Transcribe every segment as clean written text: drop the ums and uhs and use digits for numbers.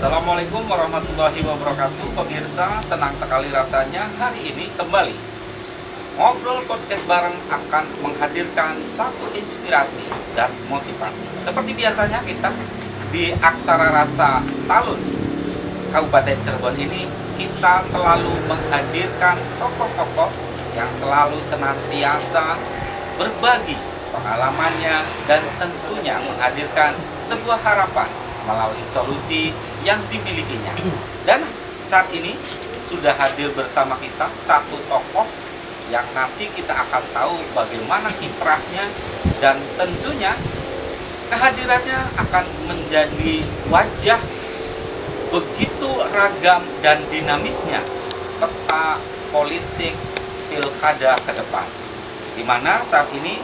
Assalamualaikum warahmatullahi wabarakatuh. Pemirsa, senang sekali rasanya hari ini kembali Ngobrol Podcast Bareng akan menghadirkan satu inspirasi dan motivasi. Seperti biasanya kita di Aksara Rasa Talun, Kabupaten Cirebon ini, kita selalu menghadirkan tokoh-tokoh yang selalu senantiasa berbagi pengalamannya dan tentunya menghadirkan sebuah harapan melalui solusi yang dimilikinya. Dan saat ini sudah hadir bersama kita satu tokoh yang nanti kita akan tahu bagaimana kiprahnya dan tentunya kehadirannya akan menjadi wajah begitu ragam dan dinamisnya peta politik pilkada ke depan, di mana saat ini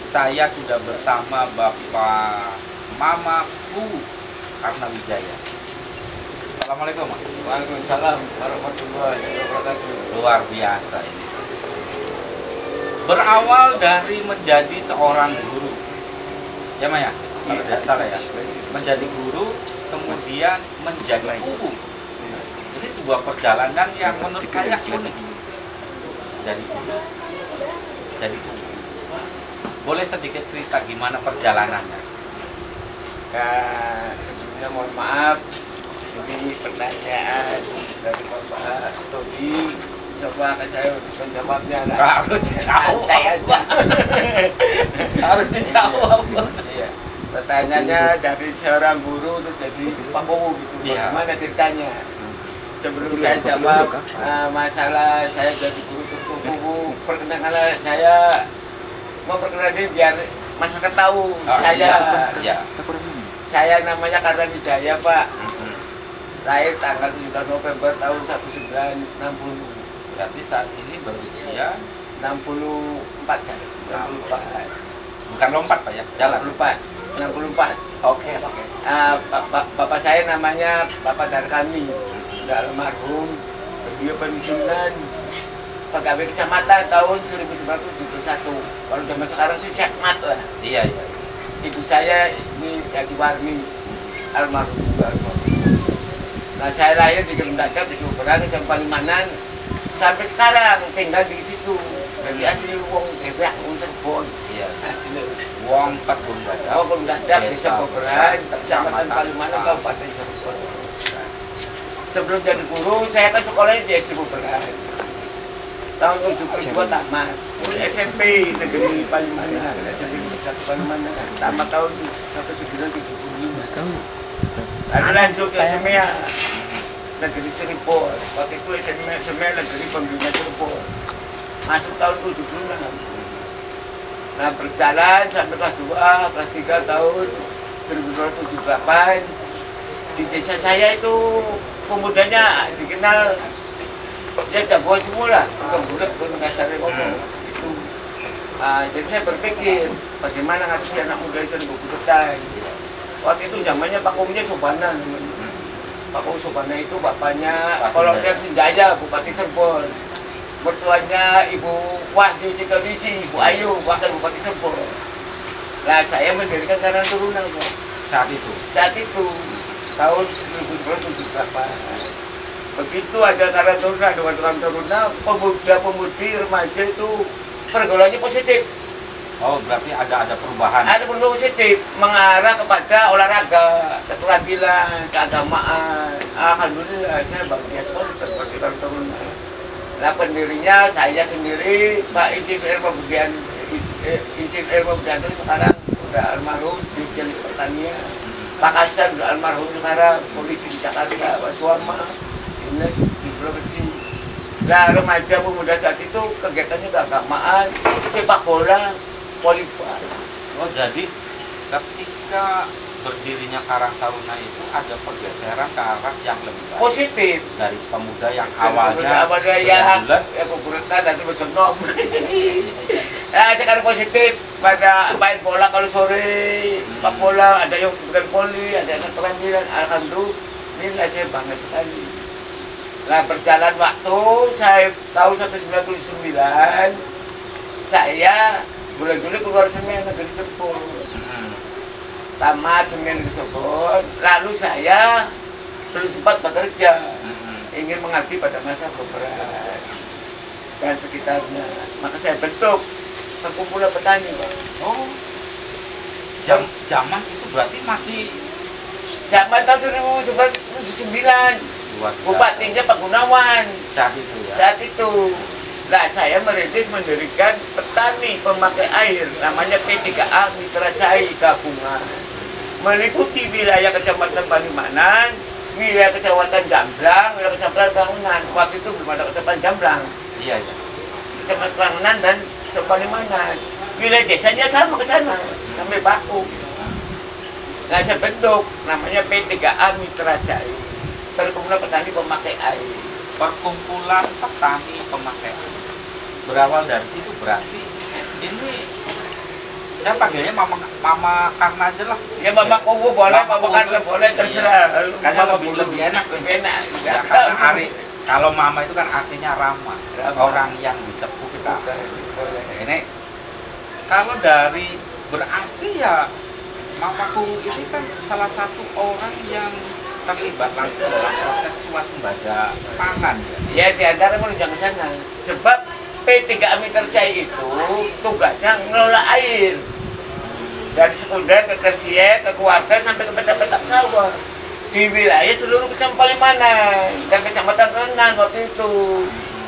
saya sudah bersama Bapak Mama Kuwu Karnawijaya. Assalamualaikum, Mas. Waalaikumsalam warahmatullahi wabarakatuh. Luar biasa ini. Berawal dari menjadi seorang guru, ya Maya, kalau tidak salah ya, menjadi guru, kemudian menjadi kuwu. Ini sebuah perjalanan yang menurut saya unik. Jadi guru, jadi kuwu. Boleh sedikit cerita gimana perjalanannya? Sebelumnya mohon maaf, ini pertanyaan dari Bapak Tobi. Coba saya menjawabnya. Harus dijawab. Harus dijawab. Iya. Pertanyaannya dari seorang guru terus jadi Pak Kuwu gitu. Iya. Bagaimana ceritanya? Sebelum saya jawab masalah saya jadi guru terus Kuwu, perkenalkan saya mau perkenalkan biar masyarakat tahu ya. Saya namanya Karnawijaya, Pak. Lahir tanggal 7 November tahun 1960. Berarti saat ini berusia 64 ya. 64. bukan lompat Pak ya, jalan. 64. Oke. Bapak saya namanya Bapak Darkami. Sudah almarhum. Beliau pensiunan pegawai kecamatan tahun 1971. Kalau zaman sekarang sih sekmat lah. Iya. Ibu saya ini Yati Warni, almarhum juga. Nah, saya lahir di Gerundaka di Suberang, jam Palimanan, sampai sekarang tinggal di situ. Jadi asli wong Depok, wong Cirebon. Iya. Asli Wong Gerundaka. wong Gerundaka di Suberang, kecamatan Palimanan, Kabupaten Cirebon. Sebelum jadi guru, saya kan sekolahnya di SD Suberang. Tahun 72 tamat. SMP negeri Palimanan, SMP negeri 1 Palimanan. Tamat tahun 1975. Lalu lanjut ke SMA negeri Cirebon. Waktu itu SMA negeri Pembina Cirebon. Masuk tahun 76. Nah, berjalan sampai kelas 2, kelas 3 tahun 1978. Di desa saya itu pemudanya dikenal ya jagoan semula, bukan budak, bukan kasarnya ngomong. Itu. Jadi saya berpikir bagaimana ngasih anak muda itu berbudak. Waktu itu zamannya Pak Kuwu Sobana. Pak Kuwu Sobana itu bapaknya Kolonel Sunjaya, Bupati Cirebon. Mertuanya Ibu Wahyu Cikawisi, Ibu Ayu, Wakil Bupati Cirebon. Nah, saya mendirikan Karang Taruna Saat itu tahun 1978. Begitu ada Karang Taruna, ada Karang Taruna, pemuda-pemudi remaja itu pergaulannya positif. Oh, berarti ada perubahan. Ada perubahan positif mengarah kepada olahraga, keterampilan, keagamaan. Alhamdulillah saya bahagia sekali seperti teman-teman. Nah, pendirinya saya sendiri, Pak Insinyur Budianto sekarang udah almarhum di Dirjen Pertanian. Pak Hasan udah almarhum sekarang, polisi di Jakarta, Pak Suama, dinas di Sulawesi. Nah, remaja pemuda saat itu kegiatannya keagamaan, sepak bola, volleyball. Oh, jadi ketika berdirinya Karang Taruna itu ada pergeseran ke arah yang lebih baik. Positif. Dari pemuda yang awalnya ya bulat, kuburetan nanti bersenam. Nah, sekarang positif pada main bola kalau sore, sepak bola, ada yang sebagai poli, ada yang keterampilan. Alhamdulillah saya bangga sekali. Nah, berjalan waktu, saya tahun 1979, saya bulan Juli keluar Semen negeri Cepul. Tamat Semen negeri Cepul, lalu saya belum sempat bekerja, ingin mengabdi pada masa beberan dan sekitarnya. Maka saya bentuk perkumpulan petani, Pak. oh, zaman itu berarti masih Zaman tahun 1979. luar biasa. Bupatinya Pak Gunawan Saat itu ya. saat itu. Nah, saya merintis mendirikan petani pemakai air namanya P3A Mitra Cai Gabungan, meliputi wilayah Kecamatan Palimanan, wilayah Kecamatan Jamblang, wilayah Kecamatan Bangunan. Waktu itu belum ada Kecamatan Jamblang, Iya ya. Kecamatan Bangunan dan Kecamatan Palimanan. Wilayah desanya sama ke sana sampai Baku. Nah, saya bentuk namanya P3A Mitra Cai, perkumpulan petani pemakai air. Perkumpulan petani pemakai air. Berawal dari itu berarti ini saya panggilnya Mama Karna aja lah. Ya Mama Kubu boleh, Mama Karna boleh, terserah. Karena lebih enak. Lebih enak. Ya, karena kalau Mama itu kan artinya ramah, orang yang disepuh kita. Ini kalau dari berarti ya Mamaku ini kan salah satu orang yang terlibat langsung dalam proses swasembada pangan ya. Ya di antara menuju ke sana. Sebab P3A Mitra Cai itu tugasnya ngelola air. Dari sekunder ke tersier, ke keluarga sampai ke petak-petak sawah. Di wilayah seluruh Kecamatan Palimanan dan Kecamatan Renan waktu itu.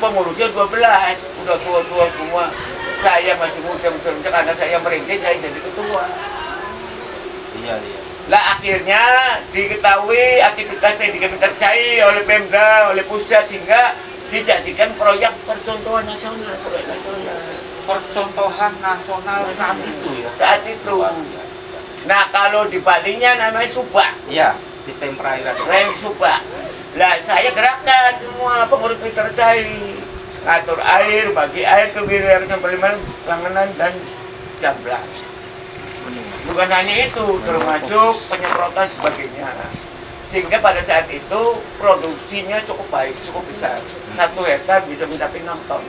Pengurusnya 12, udah tua-tua semua. Saya masih muda karena saya merintis, saya jadi ketua. Iya. Lah akhirnya diketahui aktivitas P3A Mitra Cai oleh Pemda, oleh pusat sehingga dijadikan proyek percontohan nasional, proyek nasional. Percontohan nasional saat itu ya. Saat itu. Nah kalau di Balinya namanya Subak. Iya, sistem perairan. Rem Subak. Lah saya gerakkan semua pengurus Mitra Cai, ngatur air, bagi air ke wilayah Palimanan, Langenan dan Jamblang. Bukan hanya itu, termasuk penyemprotan sebagainya. Sehingga pada saat itu produksinya cukup baik, cukup besar. 1 hektar bisa mencapai 6 ton.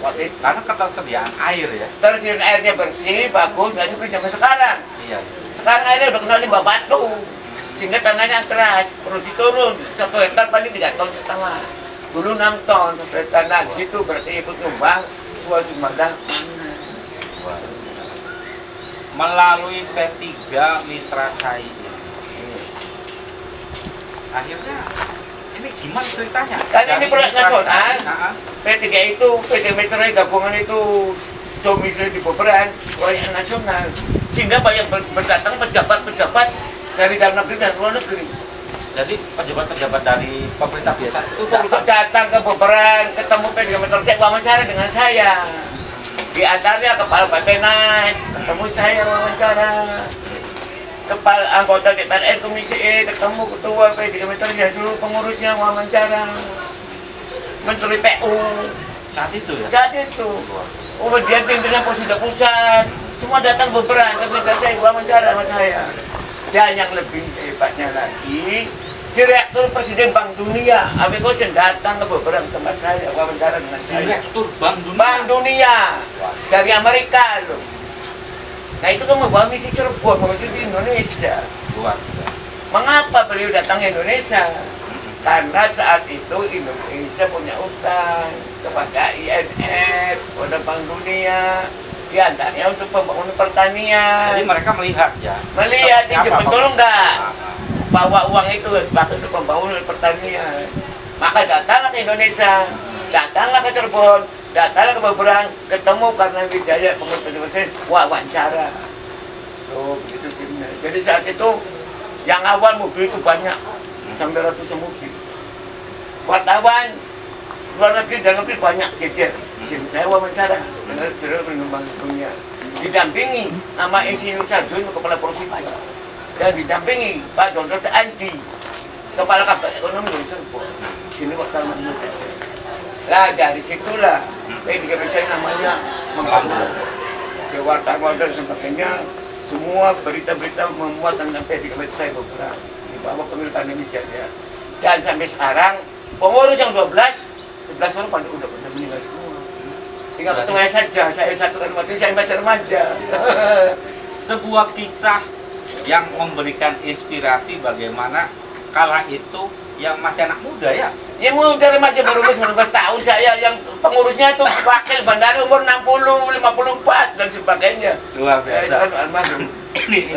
Waktu itu. Karena ketersediaan air ya. Tersediaan airnya bersih, bagus, nggak seperti zaman sekarang. Iya. Sekarang airnya udah kena limbah batu, sehingga tanahnya keras, produksi turun. 1 hektar paling 3,5 ton. Dulu 6 ton, 1 hektar. Nah, gitu berarti ikut nyumbang swasembada. Melalui P3 Mitra Cai ini. Akhirnya ini gimana ceritanya? Kan ini proyek nasional. P3 itu, PT Mitra Gabungan itu domisili di Beberan, proyek nasional. Sehingga banyak berdatang pejabat-pejabat dari dalam negeri dan luar negeri. Jadi pejabat-pejabat dari pemerintah biasa itu Datang ke Beberan, ketemu P3 Mitra Cai, wawancara dengan saya. Di antaranya Kepala Bappenas, ketemu saya wawancara. Kepala anggota DPR Komisi E, ketemu Ketua P3 Mitra Cai, seluruh pengurusnya wawancara. Menteri PU saat itu ya. saat itu. Kemudian pimpinan Posida Pusat, semua datang Beberan, ke Mitra Cai wawancara sama saya. Dan yang lebih hebatnya lagi, Direktur Presiden Bank Dunia, Abi Kosen datang ke Beberan tempat saya, wawancara dengan saya. Direktur Bank Dunia. Bank Dunia dari Amerika loh. Nah itu kan membawa misi Cirebon, membawa misi di Indonesia. Luar biasa. Mengapa beliau datang ke Indonesia? Karena saat itu Indonesia punya utang kepada IMF, kepada Bank Dunia, Di antaranya untuk pembangunan pertanian. Jadi mereka melihat ya. Melihat seperti itu apa betul enggak? Ah. Bawa uang itu pakai untuk pembangunan pertanian. Maka datanglah ke Indonesia, datanglah ke Cirebon, datanglah ke Beberang, ketemu karena Wijaya pengurus wawancara. Tuh begitu timnya. Jadi saat itu yang awal mobil itu banyak, sampai ratusan mobil. Wartawan luar negeri dan negeri banyak jejer. Di sini saya wawancara dengan Direktur Pengembangan Dunia, didampingi nama Insinyur Sarjun, Kepala Prosipay, dan didampingi Pak Dr. Andi, Kepala Kabak Ekonomi dari Cirebon. Sini wartawan Indonesia. Lah dari situlah PDKP namanya membangun. Ke wartawan dan sebagainya, semua berita-berita memuat tentang PDKP saya beberapa di bawah pemerintahan Indonesia ya. Dan sampai sekarang pengurus yang 11 orang pada udah meninggal semua. Tinggal ketua saja, saya satu kan waktu saya masih remaja. Sebuah kisah yang memberikan inspirasi bagaimana kala itu yang masih anak muda ya. Yang muda remaja baru 19 tahun saya, yang pengurusnya itu wakil bandara umur 60, 54 dan sebagainya. Luar biasa. Ini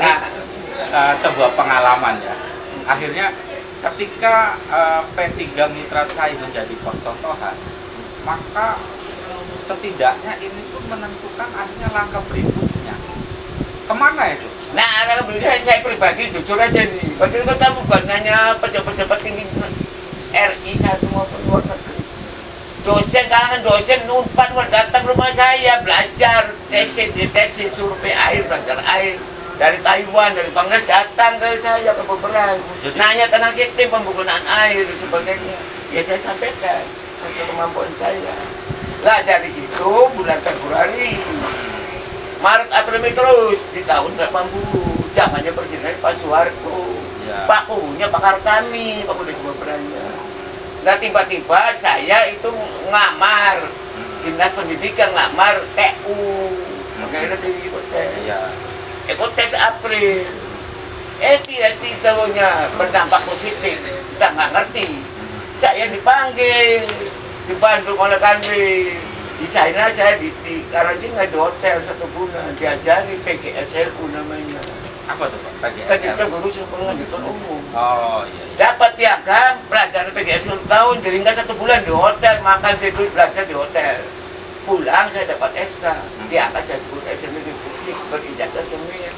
sebuah pengalaman ya. Akhirnya ketika P3 Mitra Sai menjadi percontohan, maka setidaknya ini pun menentukan akhirnya langkah berikutnya. Kemana itu? Nah, langkah berikutnya saya pribadi jujur aja nih. Waktu itu kita bukan hanya pejabat-pejabat tinggi RI satu maupun luar negeri. Dosen, kalangan dosen Unpad datang rumah saya belajar tesis survei air, belajar air. Dari Taiwan, dari Bangladesh datang ke saya ke Beberang, nanya tentang sistem penggunaan air dan sebagainya. Ya saya sampaikan sesuai kemampuan saya. Lah dari situ bulan Februari, Maret, April, Mei terus di tahun 80, zamannya Presiden Pak Soeharto, ya. Pak Kuhunya Pak Kartami, Pak Kuhunya Beberangnya. Nah tiba-tiba saya itu ngamar dinas pendidikan, ngamar TU, makanya tinggi tes. Ikut tes April, tidak tahunya berdampak positif, kita nggak ngerti. Saya dipanggil di Bandung oleh Kanwil. Di sana saya di karantina di hotel 1 bulan, diajari PGSLU namanya. Apa tuh Pak? Kita guru sekolah lanjutan umum. Oh iya. Dapat piagam pelajaran PGSLU tahun, diringkas 1 bulan di hotel, makan tidur belajar di hotel. Pulang saya dapat SK, diangkat jadi guru SMP di Gresik, berijazah semua.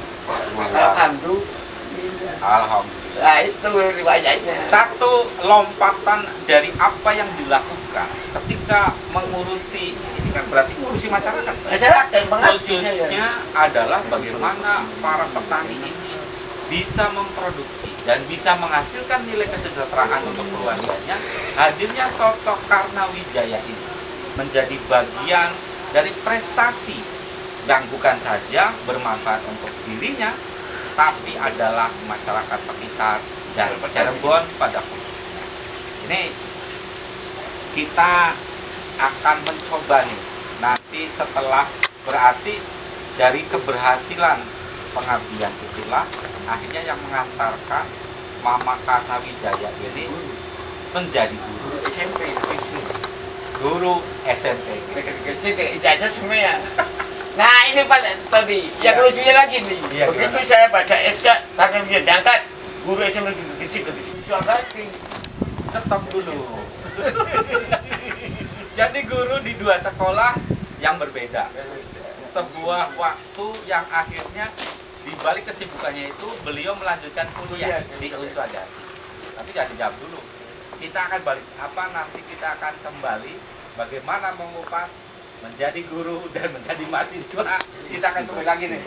Alhamdulillah. Alhamdulillah. Nah itu riwayatnya. Satu lompatan dari apa yang dilakukan ketika mengurusi, ini kan berarti mengurusi masyarakat. Masyarakat mengerti Khususnya adalah bagaimana para petani ini bisa memproduksi dan bisa menghasilkan nilai kesejahteraan untuk keluarganya. Hadirnya sosok Karnawijaya ini menjadi bagian dari prestasi yang bukan saja bermanfaat untuk dirinya, tapi adalah masyarakat sekitar dan Cirebon pada khususnya. Ini kita akan mencoba nih nanti setelah, berarti dari keberhasilan pengabdian itulah akhirnya yang mengantarkan Mama Karnawijaya ini menjadi guru SMP, guru SMP. Ijazah semua ya. Nah ini Pak tadi, yang lucunya lagi nih. Iya, begitu gimana? saya baca SK, karena dia diangkat, guru SMP di Gresik, suagati. Stop dulu. Jadi guru di 2 sekolah yang berbeda. Sebuah waktu yang akhirnya di balik kesibukannya itu beliau melanjutkan kuliah di Unswagati. Tapi jangan dijawab dulu. Kita akan balik nanti kita akan kembali bagaimana mengupas menjadi guru dan menjadi mahasiswa. Kita akan kembali lagi nih,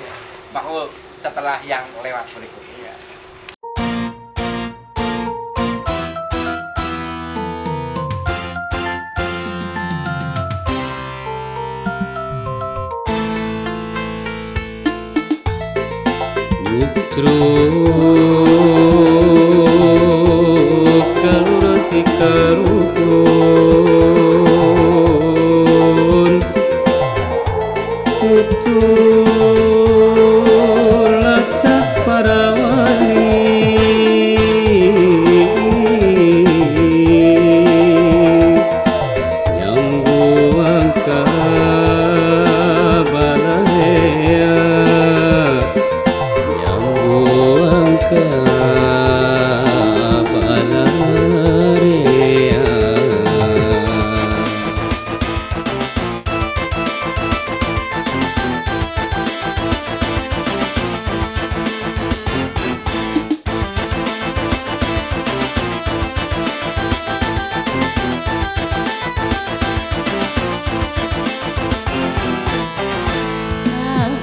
Makul, setelah yang lewat berikutnya. Yang buang kabar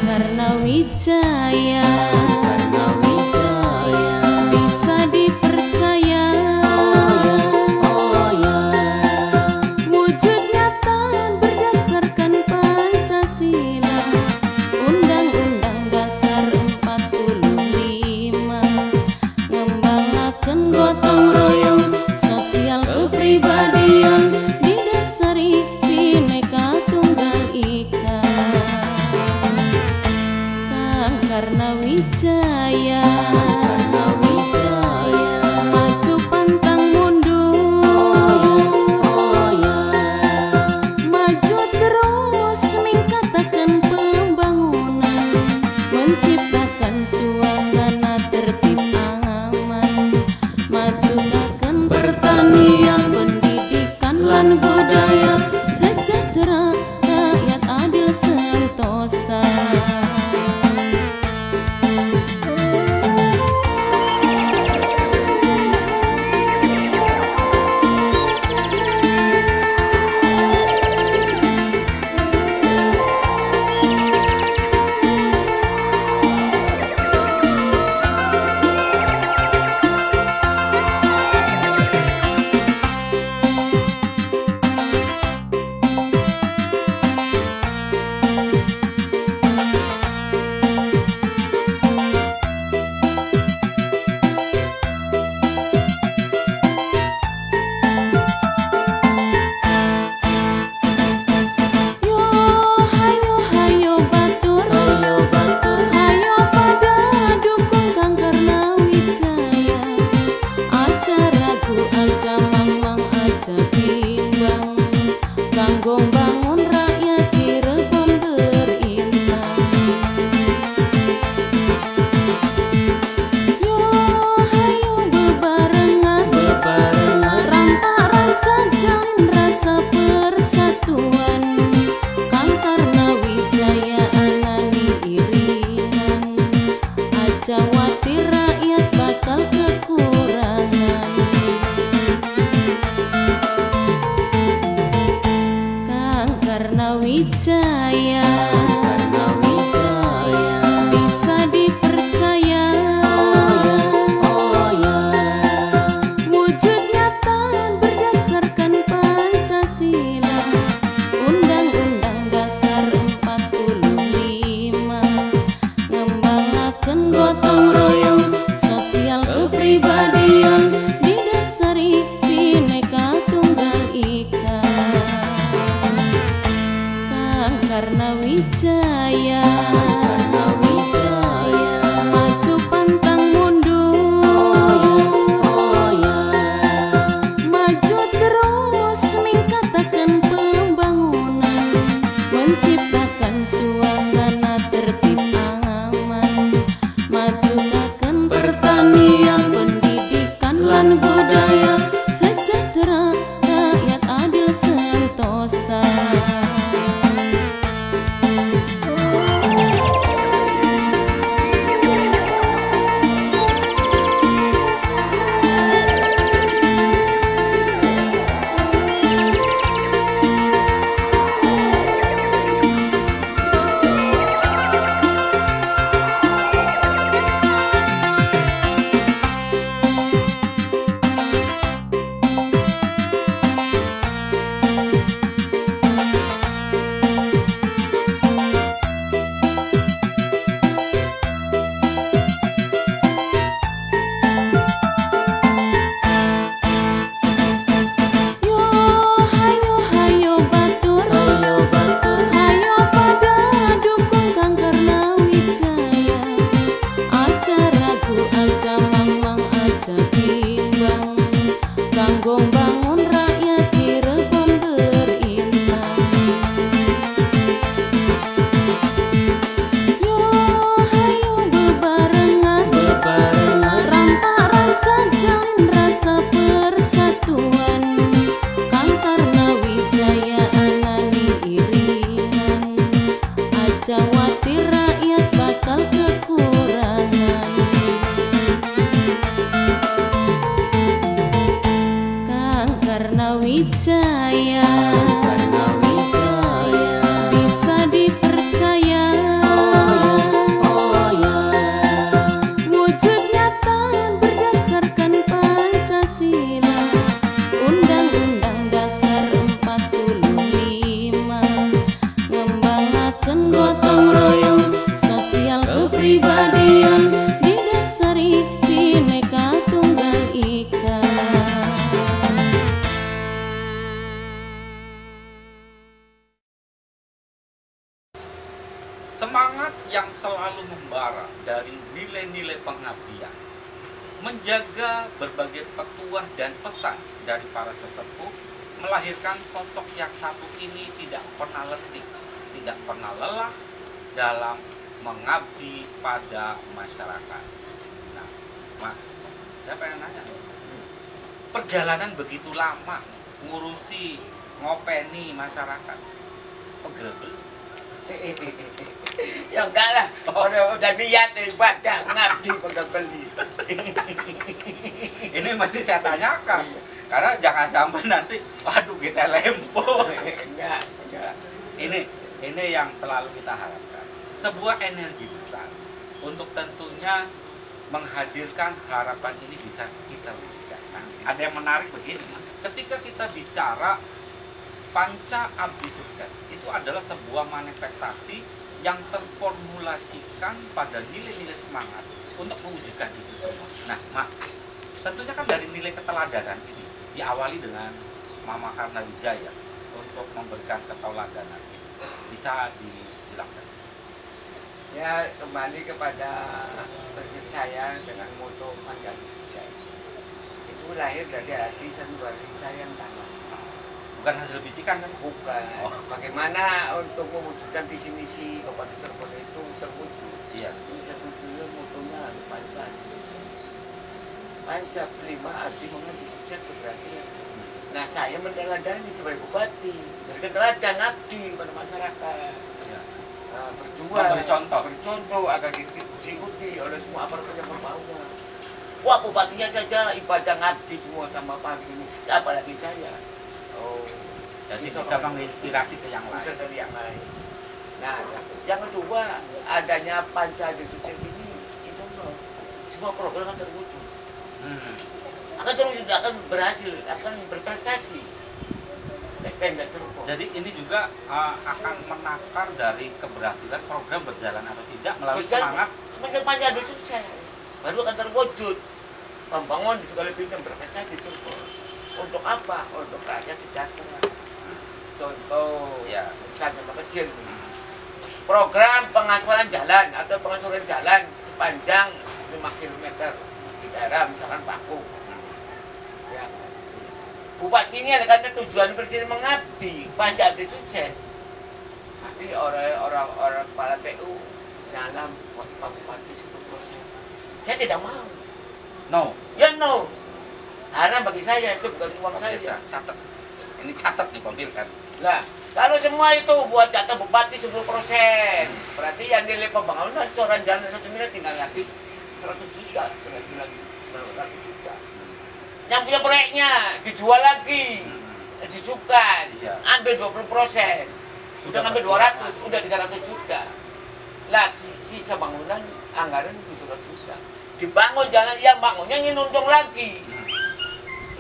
Karena Wijaya bisa dipercaya, wujud nyata berdasarkan Pancasila, Undang-Undang Dasar 45, ngembangaken gotong royong sosial kepribadian didasari Bhinneka Tunggal Ika. Karena Wijaya maju pantang mundur, maju terus ningkatakan pembangunan, menciptakan suasana tertib aman, majukaken pertanian, pendidikan lan budaya, sejahtera rakyat adil sentosa. selalu membara dari nilai-nilai pengabdian, menjaga berbagai petuah dan pesan dari para sesepuh, melahirkan sosok yang satu ini tidak pernah letih, tidak pernah lelah dalam mengabdi pada masyarakat. Nah, Mak, saya pengen nanya, perjalanan begitu lama ngurusi ngopeni masyarakat, pegel belum? Ya enggak lah, udah niat ibadah ngabdi pada beli. Ini mesti saya tanyakan, karena jangan sampai nanti, waduh kita lempo. Enggak. Ini yang selalu kita harapkan. Sebuah energi besar untuk tentunya menghadirkan harapan ini bisa kita wujudkan. Nah, ada yang menarik begini, ketika kita bicara Panca Abdi Sukses, itu adalah sebuah manifestasi yang terformulasikan pada nilai-nilai semangat untuk mewujudkan itu semua. Nah, Mak, tentunya kan dari nilai keteladanan ini diawali dengan Mama Karna Wijaya untuk memberikan keteladanan. Bisa dijelaskan? Ya, kembali kepada prinsip saya dengan moto Panca Abdi Sukses. Itu lahir dari hati sanubari saya yang dalam. Bukan hasil bisikan kan? Bukan. Bagaimana untuk mewujudkan visi misi Kabupaten Cirebon itu terwujud? Iya. Ini satu-satunya motonya Panca. Panca 5 arti mengenai sukses keberhasilan. Nah, saya meneladani sebagai bupati, berikan teladan abdi pada masyarakat. Iya. Berjuang, Beri contoh agar diikuti oleh semua aparat yang berbaunya. Wah, bupatinya saja ibadah ngabdi semua sama pagi ini, apalagi saya. Oh, jadi bisa menginspirasi ke yang lain. Bisa dari yang lain. Nah, yang kedua, adanya Panca Abdi Sukses ini, insya Allah, semua program akan terwujud. Akan terwujud, akan berhasil, akan berprestasi. Pemda Cirebon. Jadi ini juga akan menakar dari keberhasilan program berjalan atau tidak melalui semangat Panca Abdi Sukses. Baru akan terwujud. Membangun di segala bidang berprestasi di Cirebon. Untuk apa? Untuk rakyat sejahtera. Contoh, ya, besar sama kecil. Program pengaspalan jalan atau pengasuran jalan sepanjang 5 km di daerah misalkan Paku. Ya. Bupati ini ada karena tujuan presiden mengabdi, Panca Abdi Sukses. Nanti orang kepala PU dalam bupati 10%. Saya tidak mau. no. Ya no. Karena bagi saya itu bukan uang saya. Catat. Ini catat nih pemirsa. Nah, kalau semua itu buat jatah bupati 10%, berarti yang nilai pembangunan coran jalan 1 miliar tinggal habis 100 juta, tinggal 900 juta. Yang punya proyeknya dijual lagi, disukan, ambil 20%, sudah ngambil 200, udah 300 juta. Lah, sisa bangunan anggaran 700 juta. Dibangun jalan, yang bangunnya ingin untung lagi.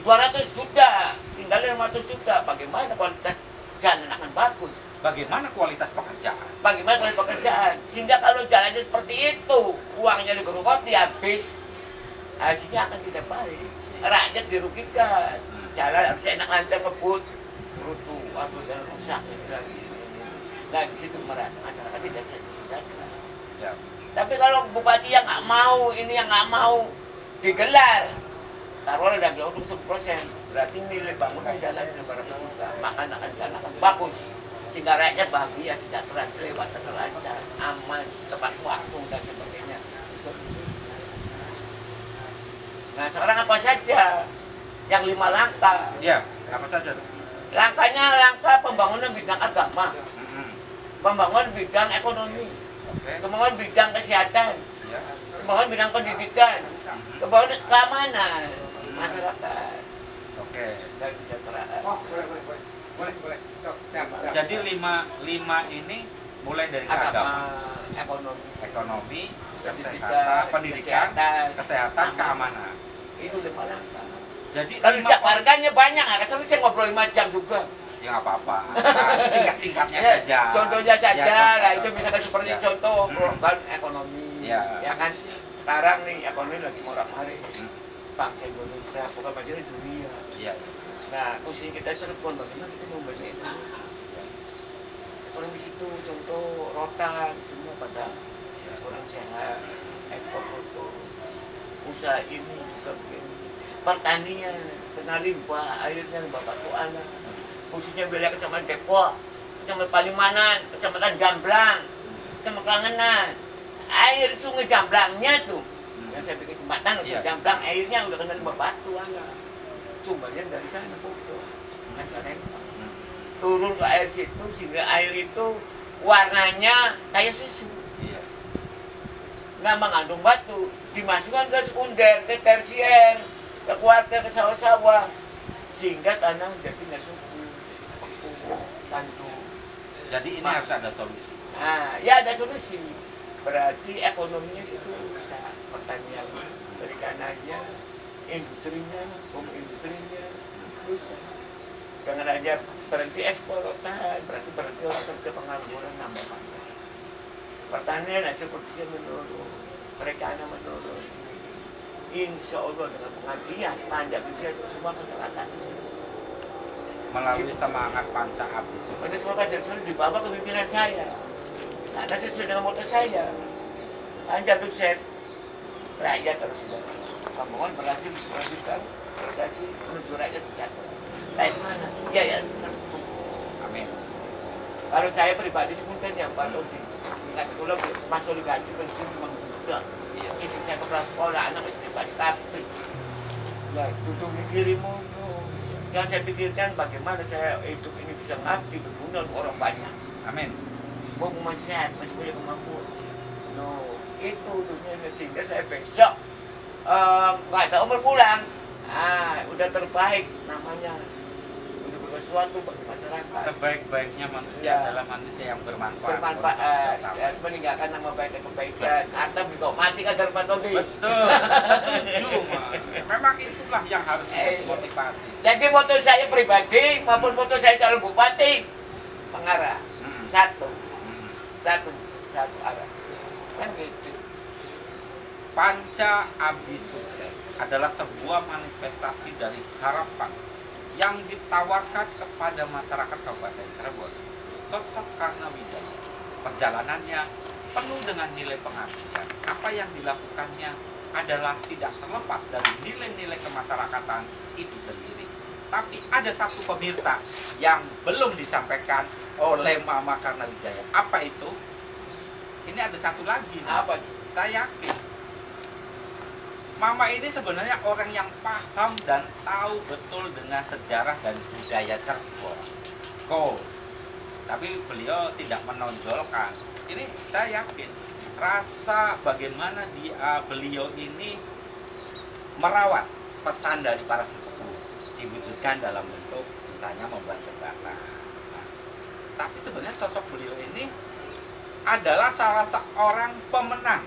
200 juta, tinggal 500 juta. Bagaimana kualitas jalan akan bagus? Bagaimana kualitas pekerjaan? Bagaimana kualitas pekerjaan? Sehingga kalau jalannya seperti itu, uangnya digerukoti habis, hasilnya akan tidak baik. Rakyat dirugikan. Jalan harus enak lancar ngebut, berutu, atau jalan rusak ini lagi. Nah di situ masyarakat tidak sejahtera. Ya. Tapi kalau bupati yang nggak mau, ini yang nggak mau digelar, taruhlah dan untuk 10%, berarti nilai bangunan jalan 500 juta, makan akan jalan akan bagus, sehingga rakyat bahagia, sejahtera, lewat lancar, aman, tepat waktu dan sebagainya. Nah sekarang apa saja yang 5 langkah? Ya, apa saja? Langkahnya langkah pembangunan bidang agama, pembangunan bidang ekonomi, pembangunan bidang kesehatan, pembangunan bidang pendidikan, pembangunan keamanan masyarakat. Oke. Dan kesejahteraan. Boleh. Jadi lima ini mulai dari agama, ekonomi, pendidikan, kesehatan, keamanan. Itu 5 langkah. Jadi Kalau dijabarkannya banyak, kan saya ngobrol 5 jam juga. Ya nggak apa-apa. Singkat-singkatnya Ya, saja. contohnya saja Ya, lah, itu misalkan seperti ya. contoh program ekonomi. Ya. Ya kan sekarang nih ekonomi lagi morak-marik. Bangsa Indonesia, bukan bangsa dunia. Iya. Nah, khususnya kita Cirebon, bagaimana kita membantu itu? Ekonomi situ, contoh rotan, semua pada orang usaha ini juga begini. Pertanian, kena limbah, airnya limbah batu alam. Khususnya wilayah Kecamatan Depok, Kecamatan Palimanan, Kecamatan Jamblang, Kecamatan Kangenan. Air sungai Jamblangnya tuh, yang saya bikin jembatan, sungai Jamblang, airnya udah kena limbah batu alam. Sumbernya dari sana, bodoh. Kan Salemba. Turun ke air situ, sehingga air itu warnanya kayak susu. Iya. Nggak mengandung batu, dimasukkan ke sekunder, ke tersier, ke kuarter, ke sawah-sawah, sehingga tanah menjadi nggak subur, tandu. Jadi ini harus ada solusi. Nah, ya ada solusi. Berarti ekonominya situ rusak, pertanian, perikanannya, industrinya, industrinya rusak. Jangan aja berhenti ekspor, berarti berhenti orang kerja pengangguran nambah banyak. Pertanian hasil produksinya menurun, perikanan menurun. Insya Allah dengan pengabdian, panjang usia itu semua akan terlatih. Melalui semangat panca abdi sukses. Pada semua kajian selalu dibawa kepemimpinan saya. Nah, sesuai dengan moto saya. Panjang sukses, rakyat harus sudah. Kamongan berhasil, berhasil menuju rakyat sejahtera. Kayak mana? Iya ya, Amin. kalau saya pribadi sebutan yang Pak Todi, kata kula Mas Todi gaji pensiun memang sudah. Iya. Istri saya ke sekolah, anak istri pas kabeh. Lah, duduk mikirin mulu. Yang saya pikirkan bagaimana saya hidup ini bisa ngabdi berguna untuk orang banyak. Amin. Mau masih sehat, masih punya kemampuan. No, itu dunia sehingga saya besok nggak ada umur pulang. Udah terbaik namanya. Udah bersesuatu bagi masyarakat. Sebaik-baiknya manusia Ya. adalah manusia yang bermanfaat. Bermanfaat, untuk dan sesama. meninggalkan nama baik dan kebaikan. Atau juga mati kadar Pak Todi. Betul, setuju Mas. Memang itulah yang harus motivasi. Jadi moto saya pribadi maupun moto saya calon bupati mengarah satu arah. Kan gitu. Panca Abdi Sukses adalah sebuah manifestasi dari harapan yang ditawarkan kepada masyarakat Kabupaten Cirebon. Sosok Karnawijaya, perjalanannya penuh dengan nilai pengabdian. Apa yang dilakukannya adalah tidak terlepas dari nilai-nilai kemasyarakatan itu sendiri. Tapi ada satu pemirsa yang belum disampaikan oleh Mama Karnawijaya. Apa itu? Ini ada satu lagi. Apa? Saya yakin Mama ini sebenarnya orang yang paham dan tahu betul dengan sejarah dan budaya Cirebon. Tapi beliau tidak menonjolkan. Ini saya yakin rasa bagaimana beliau ini merawat pesan dari para sesepuh diwujudkan dalam bentuk misalnya membuat jembatan. Tapi sebenarnya sosok beliau ini adalah salah seorang pemenang.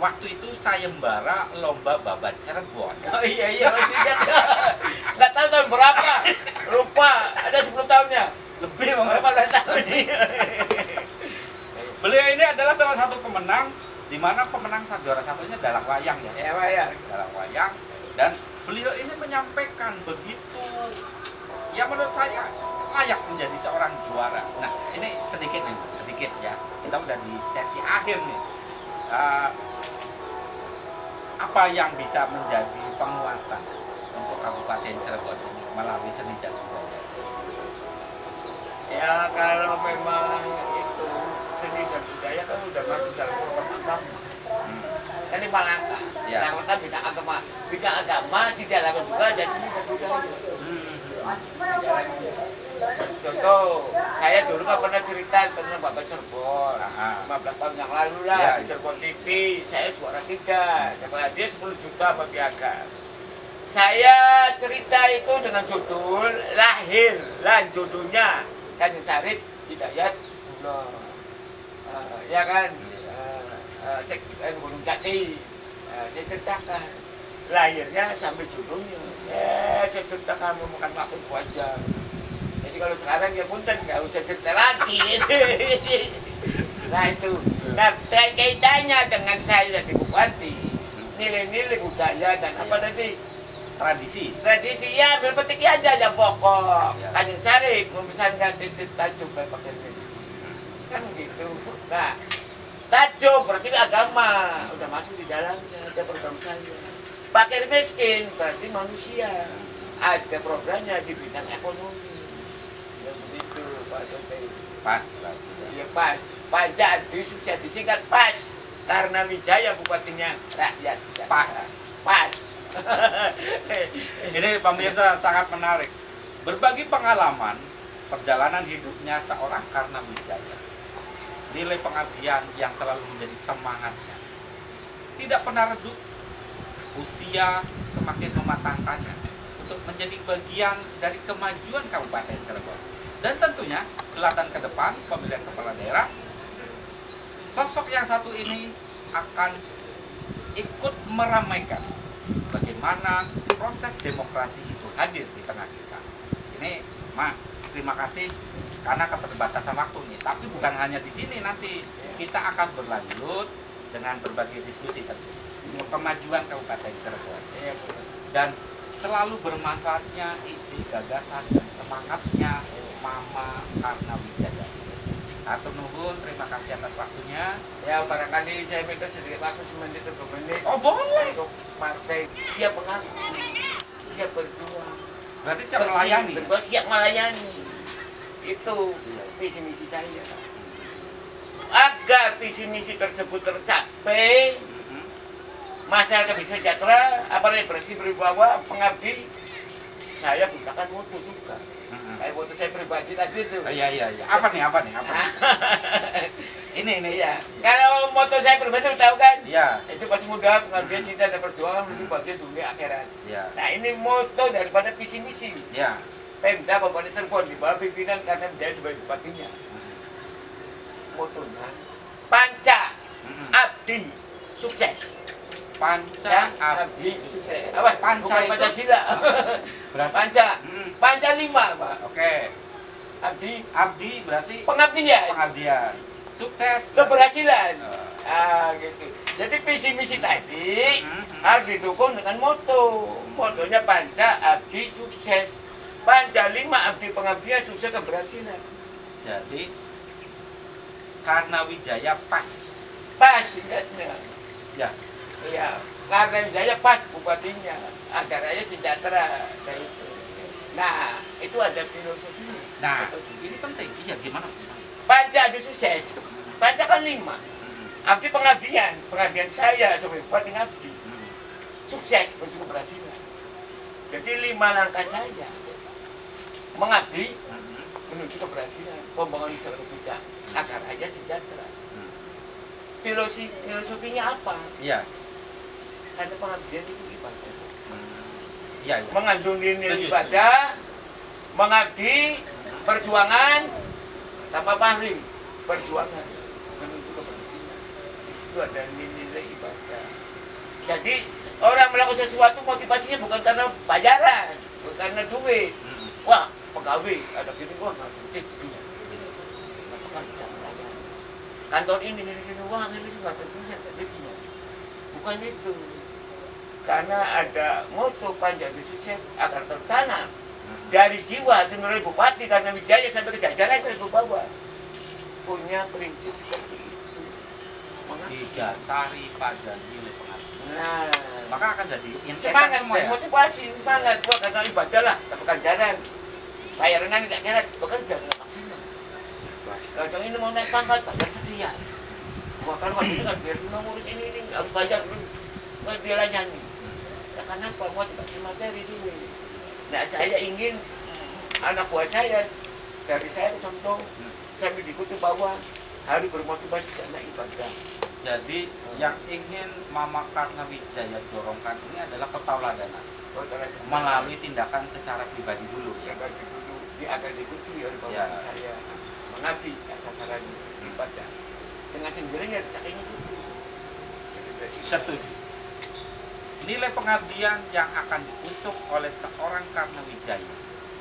Waktu itu sayembara lomba babat Cirebon. Oh iya masih ingat. Nggak tahu tahun berapa. Lupa. Ada 10 tahunnya. Lebih Berapa tahun? Beliau ini adalah salah satu pemenang, di mana pemenang juara satunya Dalang Wayang ya. Ya Pak ya. Dalang Wayang, dan beliau ini menyampaikan begitu, ya menurut saya layak menjadi seorang juara. Nah ini sedikit ya. Kita udah di sesi akhir nih. Apa yang bisa menjadi penguatan untuk Kabupaten Cirebon ini melalui seni dan budaya? Ya kalau memang itu seni dan budaya kan udah masuk dalam program agama. Kan ini Malangka. Ya. Yang kan bidang agama di dalamnya juga ada seni dan budaya. Contoh, saya dulu kan pernah cerita tentang Babat Cirebon. 15 tahun yang lalu lah Ya, di Cirebon TV, saya juara 3. Dapat hadiah 10 juta bagi Piagam. Saya cerita itu dengan judul lahir lah judulnya Kanjeng Sarip Hidayat Ulo. Ya kan, Gunung Jati. Saya ceritakan lahirnya sampai judulnya. Saya ceritakan memakan waktu 2 jam. Jadi kalau sekarang ya punten nggak usah cerita lagi. Nah itu. Nah kaitannya dengan saya di bupati, nilai-nilai budaya dan apa tadi? Tradisi. Tradisi ya berpetik aja yang pokok. Ya. Kanjeng Sarip memesankan titik tajuk pakai miskin. Kan gitu. Nah Tajo berarti agama, udah masuk di dalamnya, ada program saya. Fakir miskin berarti manusia, ada programnya di bidang ekonomi. Ya begitu Pak Jokowi. Pas berarti. Ya pas, pajak bisa disingkat pas, karena Wijaya bupatinya rakyat sejahtera. Pas. Pas. Ini pemirsa sangat menarik. Berbagi pengalaman perjalanan hidupnya seorang Karna Wijaya. Nilai pengabdian yang selalu menjadi semangatnya. Tidak pernah redup. Usia semakin mematangkannya untuk menjadi bagian dari kemajuan Kabupaten Cirebon. Dan tentunya kelihatan ke depan pemilihan kepala daerah, sosok yang satu ini akan ikut meramaikan bagaimana proses demokrasi itu hadir di tengah kita. Ini, Ma, terima kasih karena keterbatasan waktu nih. Tapi bukan hanya di sini, nanti kita akan berlanjut dengan berbagai diskusi tadi untuk kemajuan Kabupaten Cirebon. Dan selalu bermanfaatnya ide, gagasan, dan semangatnya Mama Karna Wijaya. Atur nuhun, terima kasih atas waktunya. Ya barangkali saya minta sedikit waktu semenit atau 2 menit. Oh boleh. Untuk partai siap mengabdi, siap berjuang. Berarti siap melayani. Siap melayani. Itu visi misi saya. Agar visi misi tersebut tercapai, masyarakat bisa sejahtera, apalagi bersih berwibawa, pengabdi, saya gunakan moto juga. Kayak moto saya pribadi tadi itu. Iya. Apa nih? Ini. Iya. Kalau moto saya pribadi tahu kan? Iya. Itu pasti mudah, pengabdian, cinta dan perjuangan menuju bagian dunia akhirat. Iya. Nah ini moto daripada visi misi. Iya. Pemda Kabupaten Cirebon di bawah pimpinan Karna Wijaya sebagai bupatinya. Motonya Panca Abdi Sukses. Panca Abdi Sukses. Apa? Panca Bukan itu? Pancasila. Berarti Panca. Panca 5, Pak. Oke. Abdi berarti pengabdian. pengabdian. Sukses. Keberhasilan. Eh, Gitu. Jadi visi misi tadi harus didukung dengan moto. Motonya Panca Abdi Sukses. Panca 5 Abdi pengabdian, sukses keberhasilan. Jadi Karna Wijaya pas. Pas ingatnya. Ya. Iya, Karna Wijaya pas bupatinya. Agar rakyat sejahtera. Kayak itu. Nah, itu ada filosofi. Nah, ini penting. Iya, gimana? Panca Abdi Sukses. Panca kan 5. Abdi pengabdian. Pengabdian saya sebagai bupati ngabdi. Sukses, baju keberhasilan. Jadi 5 langkah saya mengabdi menuju keberhasilan, pembangunan usaha bidang agar rakyat sejahtera. Filosofinya apa? Iya. Karena pengabdian itu ibadah. Iya. Mengandung nilai Setuju, ibadah, mengabdi, perjuangan, tanpa pahri, perjuangan menuju keberhasilan. Di situ ada nilai ibadah. Jadi orang melakukan sesuatu motivasinya bukan karena bayaran, bukan karena duit. Wah, pegawai ada gini, wah nggak duit punya. Kan bisa melayani. Kantor ini, wah ini nggak tentunya dia punya. Bukan itu. Karena ada moto Panca Abdi Sukses agar tertanam dari jiwa nilai bupati Karna Wijaya sampai ke jajaran ke bawah punya prinsip seperti itu. Didasari pada nilai pengabdian. Nah, Maka akan jadi insight semangat, semua ya. motivasi, semangat. Gua karena ibadah lah, dapat ganjaran. Bayaran tidak kira, bekerja dengan maksimal. Kalau ini mau naik pangkat, bayar sekian. Gua kan waktu ini kan biar mau ngurus ini harus bayar dulu. Nggak dia layani. Ya karena apa? Mau dikasih materi dulu. Nah saya ingin anak buah saya, dari saya contoh, sampai diikuti bawah, harus bermotivasi karena ibadah. Jadi yang ingin Mama Karna Wijaya dorongkan ini adalah ketauladanan melalui tindakan secara pribadi dulu. Yang bagi dulu, akan diikuti oleh bawah Ya. saya. Mengabdi sasaran ibadah. Dengan sendirinya saking itu. Setuju. Nilai pengabdian yang akan diusung oleh seorang Karna Wijaya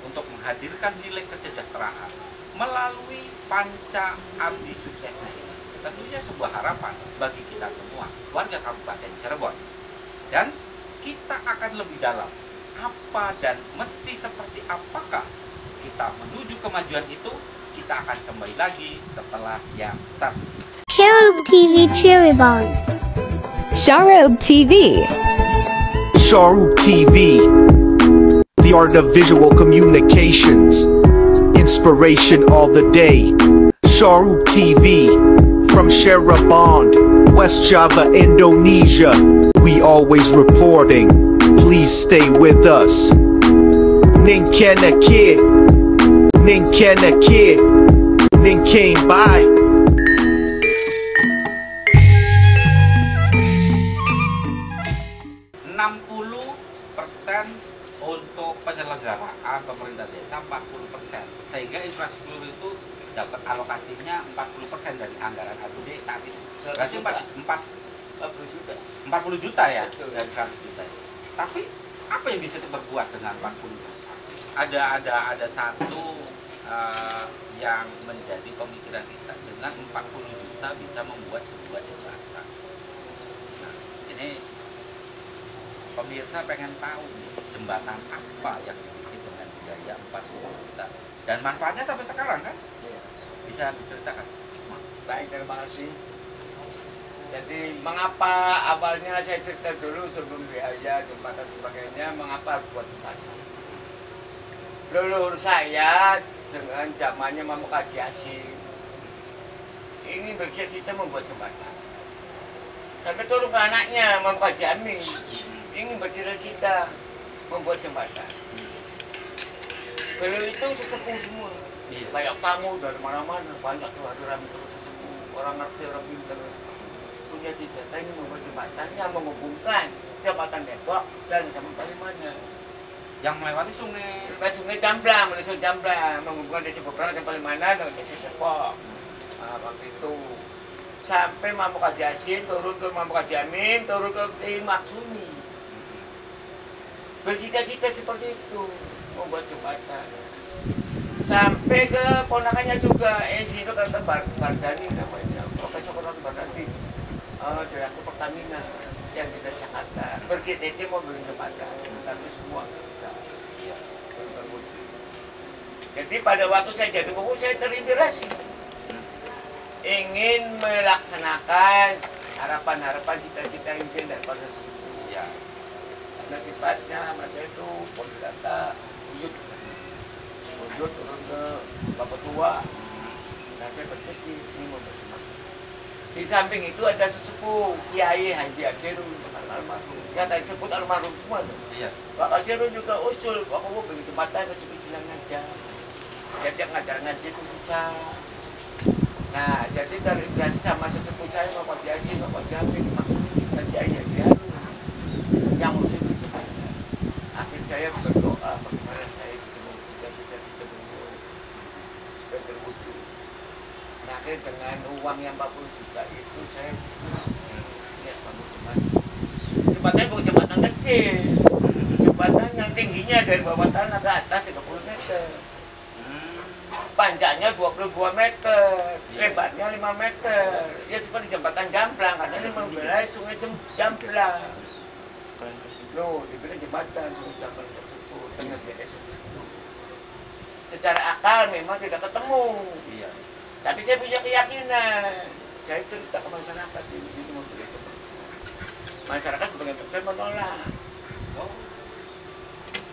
untuk menghadirkan nilai kesejahteraan melalui Panca Abdi Suksesnya ini tentunya sebuah harapan bagi kita semua warga Kabupaten Cirebon. Dan kita akan lebih dalam apa dan mesti seperti apakah kita menuju kemajuan itu, kita akan kembali lagi setelah yang satu. Cherub TV Cheribon. Sharub TV. Sharub TV, the art of visual communications, inspiration all the day. Sharub TV, from Sherabond, West Java, Indonesia. We always reporting, please stay with us. Ninkana kid, Ninkana kid, Ninkane bye. 60% untuk penyelenggaraan pemerintah desa, 40%, sehingga infrastruktur itu dapat alokasinya 40% dari anggaran APBD saat itu. Berarti 40 juta ya dari 100 juta. Tapi apa yang bisa diperbuat dengan 40 juta? Ada satu yang menjadi pemikiran kita, dengan 40 juta bisa membuat sebuah jembatan. Nah, ini pemirsa pengen tahu nih, jembatan apa yang dibikin dengan biaya 40 juta dan manfaatnya sampai sekarang kan? Bisa diceritakan? Baik, terima kasih. Jadi mengapa awalnya saya cerita dulu sebelum biaya jembatan sebagainya, mengapa buat jembatan? Leluhur saya dengan zamannya Mamuk Haji Hasyim ini bercita-cita membuat jembatan. Sampai turun ke anaknya Mamuk Haji Amin ingin bercita-cita membuat jembatan. Beliau itu sesepuh semua. Banyak tamu dari mana-mana, banyak tuh ada rame terus sesepuh, orang ngerti, orang pintar. Punya cita-cita ini membuat jembatan yang menghubungkan jembatan Depok dan jembatan Palimanan. Yang melewati Sungai Jamblang, menuju Jamblang, menghubungkan desa Beberang dan Palimanan dengan desa Depok. Nah, waktu itu sampai Mamuk Haji Hasyim, turun ke Mamuk Haji Amin, turun ke Maksumi. Bercita-cita seperti itu, membuat jembatan. Sampai ke ponakannya juga, Insinyur Bardani namanya, Profesor Bardani, Direktur Pertamina yang kita Jakarta. Bercita-cita mau beli jembatan, tapi semua tidak. Jadi pada waktu saya jadi buku, saya terinspirasi. Ingin melaksanakan harapan-harapan cita-cita impian daripada sesuatu. Ya. Karena sifatnya masa itu polidata, wujud turun ke bapak tua. Nah saya berpikir ini membuat jembatan. Di samping itu ada sesepuh Kiai Haji Asirun almarhum. Ya tadi sebut almarhum semua tuh. Iya. Pak Asirun juga usul, aku mau bikin jembatan kecil-kecilan aja. Jadi yang ngajar ngaji itu susah. Nah jadi dari sama sesepuh saya Bapak Haji, Bapak Jamil, maksudnya Kiai Haji yang usul itu jembatan. Akhir saya berdoa bagaimana saya bisa mewujudkan cita-cita beliau supaya terwujud. Nah, akhirnya dengan uang yang 40 juta itu saya lihat bangun jembatan. Jembatan bukan jembatan kecil, jembatan yang tingginya dari bawah tanah ke atas 30 meter, panjangnya 22 meter, lebarnya 5 meter. Ya seperti jembatan Jamblang, karena ini membelai sungai Jamblang. Loh, dibilang jembatan sungai Jamblang tersebut dengan biaya segitu. Secara akal memang tidak ketemu. Iya. Tapi saya punya keyakinan. Saya cerita ke masyarakat di sini membeli tersebut. Masyarakat sebagian besar menolak. Oh,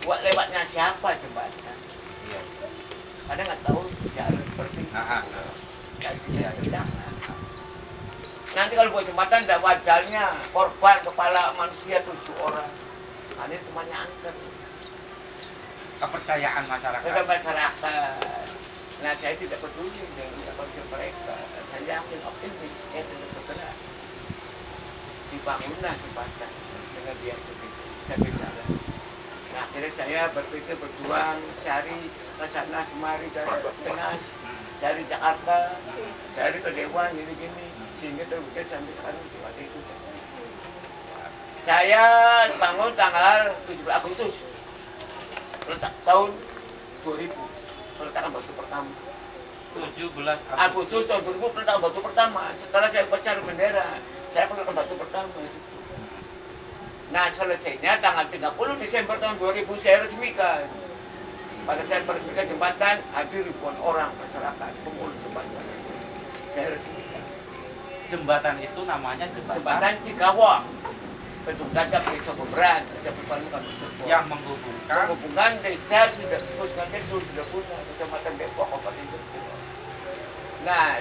buat lewatnya siapa jembatan? Iya. Karena nggak tahu jalur seperti itu. Nanti kalau buat jembatan tidak wajarnya korban kepala manusia 7 orang. Ini temannya angker. Kepercayaan masyarakat. Nah saya tidak peduli dengan konsep mereka. Saya yakin optimis, saya tidak bergerak. Dibangunlah jembatan dengan biaya segitu. Saya bicara. Nah akhirnya saya berpikir berjuang cari ke sana semari, cari Tenas, cari Jakarta, cari ke Dewan gini-gini, sehingga terwujud sampai sekarang seperti itu. Saya bangun tanggal 17 Agustus tahun 2000, peletakan batu pertama. 17 Agustus tahun 2000 peletakan batu pertama. Setelah saya upacara bendera, saya peletakan batu pertama. Nah selesainya tanggal 30 Desember tahun 2000 saya resmikan. Pada saat meresmikan jembatan, hadir ribuan orang masyarakat pengurus jembatan. Saya resmikan. jembatan itu namanya Jembatan Cikawang. Bentuk gajah desa Beberan, Kecamatan Cirebon. yang menghubungkan Menghubungkan desa Sungai Kidul sudah punya Kecamatan Depok, Kabupaten Cirebon. Nah,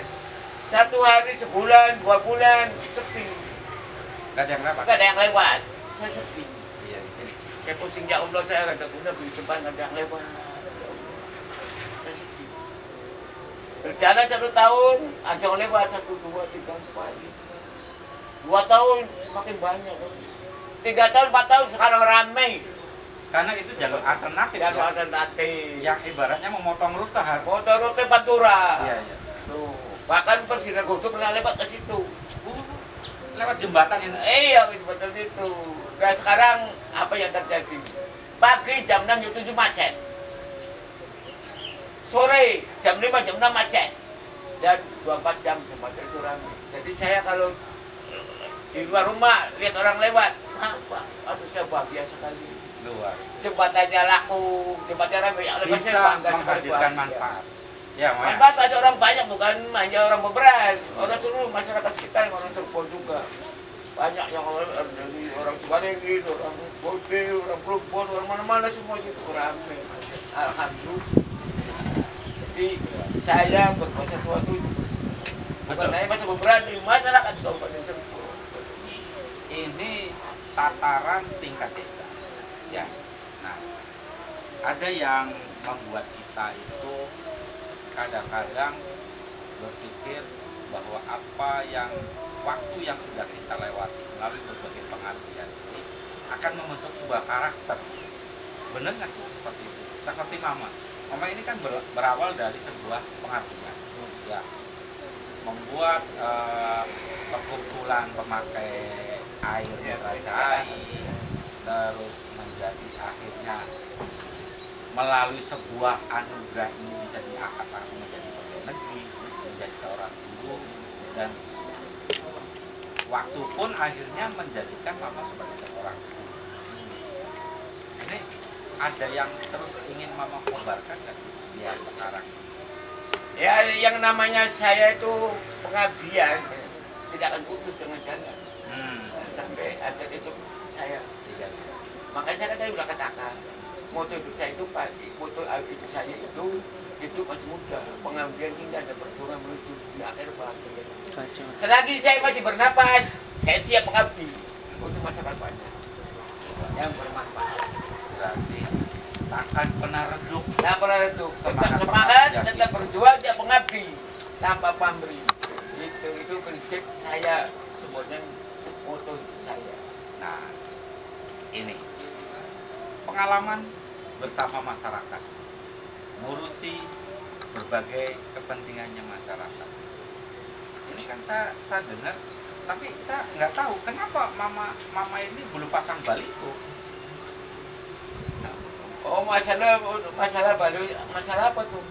1 hari, sebulan, 2 bulan sepi, nggak ada yang lewat. nggak ada yang lewat. Saya sepi. Iya. Saya pusing, ya Allah, saya nggak ada guna beli jembatan, nggak ada yang lewat. Saya sepi. Berjalan 1 tahun, ada yang lewat 1, 2, 3, 4. 2 tahun semakin banyak. 3 tahun, 4 tahun sekarang ramai. Karena itu jalur alternatif. Jalur ya. alternatif. Yang ibaratnya memotong rute harus. Motor rute Pantura. Iya, iya. Tuh. Bahkan Presiden Godo pernah lewat ke situ. Lewat jembatan ini. Iya, seperti itu. Nah sekarang apa yang terjadi? Pagi jam 6, jam 7 macet. Sore jam 5, jam 6 macet. Dan 24 jam jembatan itu ramai. Jadi saya kalau di luar rumah lihat orang lewat, apa? Aduh, saya bahagia sekali. Luar. Jembatannya laku, jembatannya ramai. Lebih Bisa saya bangga sekali, menghadirkan bahagia. manfaat. Ya, Maya. Manfaat bagi orang banyak, bukan hanya orang Beberan, orang seluruh masyarakat sekitar, orang Cirebon juga. Banyak yang dari orang Cibarengkit, orang Bode, orang Plumbon, orang mana-mana semua itu ramai. Alhamdulillah. Jadi saya berkuasa suatu bukan hanya masa Beberan, di masyarakat Kabupaten Cirebon. Ini tataran tingkat desa. Ya. Nah, ada yang membuat kita itu kadang-kadang berpikir bahwa apa yang waktu yang sudah kita lewati melalui berbagai pengabdian ini akan membentuk sebuah karakter. Benar nggak sih seperti itu? Seperti Mama. Mama ini kan berawal dari sebuah pengabdian. Ya. Membuat perkumpulan pemakai air Rajai, terus menjadi akhirnya melalui sebuah anugerah ini bisa diangkat menjadi pegawai negeri, menjadi seorang guru, dan waktu pun akhirnya menjadikan Mama sebagai seorang guru. Ini ada yang terus ingin Mama kobarkan kan di usia sekarang? Ya, yang namanya saya itu pengabdian tidak akan putus dengan jalan. Sampai ajat itu saya tidak. Makanya saya tadi udah katakan, moto hidup saya itu moto hidup saya itu hidup masih muda, pengabdian indah dan berjuang menuju di akhir bahagia. Selagi saya masih bernapas, saya siap mengabdi untuk masyarakat banyak yang bermanfaat. Berarti takkan pernah redup. Tak pernah redup, tetap semangat, tetap berjuang, tidak mengabdi tanpa pamrih. Itu prinsip saya, sebenarnya moto hidup saya. Nah, ini pengalaman bersama masyarakat, ngurusi berbagai kepentingannya masyarakat. Ini kan saya dengar, tapi saya nggak tahu kenapa mama ini belum pasang baliho. Oh, masalah baru, masalah apa tuh?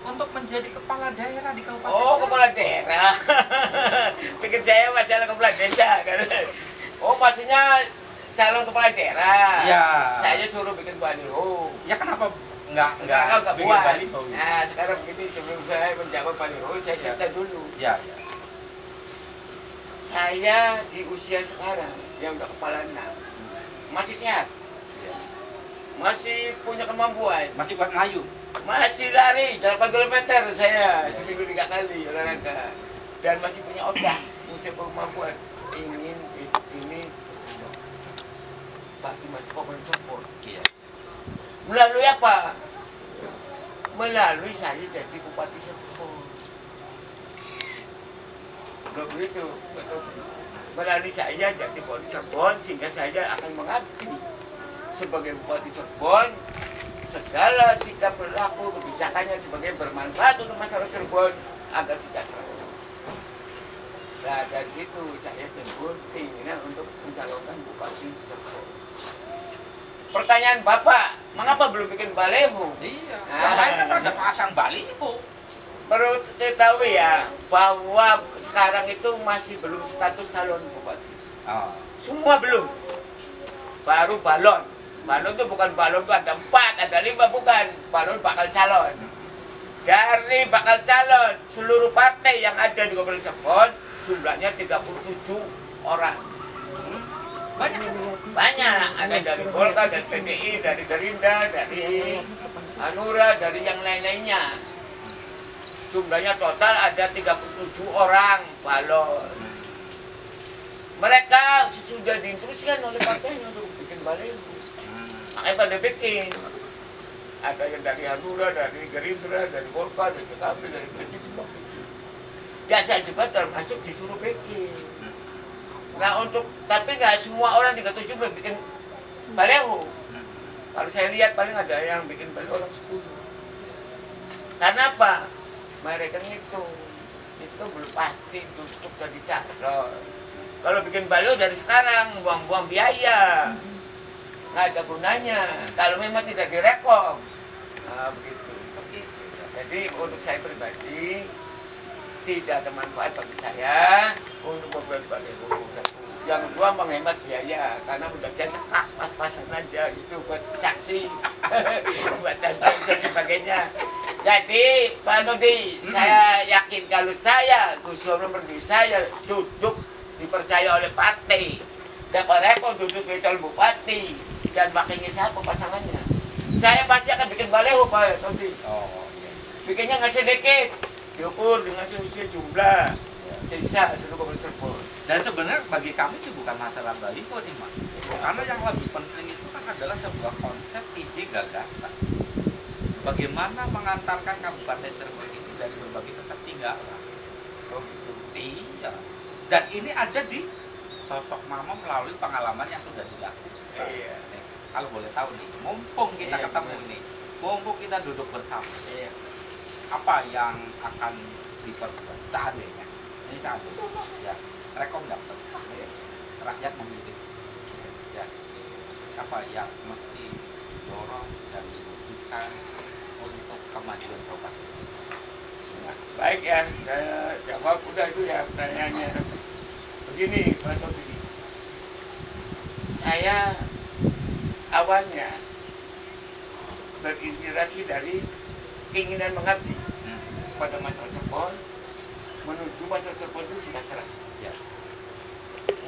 Untuk menjadi kepala daerah di kabupaten. Oh, kepala daerah. Pikir saya masalah kepala desa kan. Oh, maksudnya calon kepala daerah. Iya. Saya suruh bikin baliho. Ya kenapa nggak bikin buat. baliho? Nah, sekarang begini, sebelum saya menjawab baliho, saya cerita dulu. Ya. Saya di usia sekarang yang udah kepala 6 masih sehat, masih punya kemampuan, Masih buat ngayu. masih lari 8 km saya seminggu 3 kali olahraga, dan masih punya otak, punya kemampuan ingin ini bagi masyarakat support. Iya. Melalui apa? Melalui saya jadi bupati Cirebon. Begitu, melalui saya jadi bupati Cirebon, sehingga saya akan mengabdi sebagai bupati Cirebon. Segala sikap perilaku kebijakannya sebagai bermanfaat untuk masyarakat Cirebon agar sejahtera. Nah, dari situ saya timbul keinginan untuk mencalonkan bupati Cirebon. Pertanyaan Bapak, mengapa belum bikin baliho? Iya. Nah. Yang lain kan ada pasang baliho. Perlu diketahui ya, bahwa sekarang itu masih belum status calon bupati. Oh. Semua belum. Baru balon. Balon itu bukan balon itu ada 4, ada 5, bukan. Balon bakal calon. Dari bakal calon, seluruh partai yang ada di Kabupaten Cirebon, jumlahnya 37 orang. Banyak. Banyak, ada dari Golkar, dari PDI, dari Gerindra, dari Hanura, dari yang lain-lainnya. Jumlahnya total ada 37 orang balon. Mereka sudah diinstruksikan oleh partainya untuk bikin baliho. Makanya pada bikin. Ada yang dari Hanura, dari Gerindra, dari Golkar, dari PKB, dari PDI, semua. Dan saya juga termasuk disuruh bikin. Nah tapi nggak semua orang 37 bikin baliho. Kalau saya lihat paling ada yang bikin baliho orang 10. Karena apa? Mereka itu kan belum pasti untuk jadi calon. Kalau bikin baliho dari sekarang buang-buang biaya, nggak ada gunanya. Kalau memang tidak direkom, nah begitu. Jadi untuk saya pribadi tidak ada manfaat bagi saya untuk membuat baliho. Yang kedua menghemat biaya karena udah saya sekak pas-pasan aja gitu buat saksi, buat dan sebagainya. Jadi Pak Nudi, saya yakin kalau saya Gus Dur berdiri saya duduk dipercaya oleh partai, dapat rekor duduk di calon bupati dan wakilnya siapa pasangannya, saya pasti akan bikin baliho Pak Nudi. Bikinnya nggak sedikit, diukur dengan usia jumlah desa seluruh Kabupaten Cirebon. Dan sebenarnya bagi kami sih bukan masalah baliho nih Mas. Karena yang lebih penting itu kan adalah sebuah konsep, ide, gagasan. Bagaimana mengantarkan Kabupaten Cirebon itu dari berbagai ketertinggalan. Oh gitu. Iya. Dan ini ada di sosok Mama melalui pengalaman yang sudah dilakukan. Iya. Nih, kalau boleh tahu nih, mumpung kita ketemu ini, mumpung kita duduk bersama. Iya. Apa yang akan diperbuat seandainya? Ini seandainya. Ya. Rekom dapat, rakyat memilih, ya apa yang mesti dorong dan diwujudkan untuk kemajuan kabupaten. Nah, baik ya, saya jawab udah itu ya pertanyaannya. Begini Pak Tobi, saya awalnya berinspirasi dari keinginan mengabdi pada masyarakat Cirebon menuju masyarakat Cirebon itu sejahtera. Ya.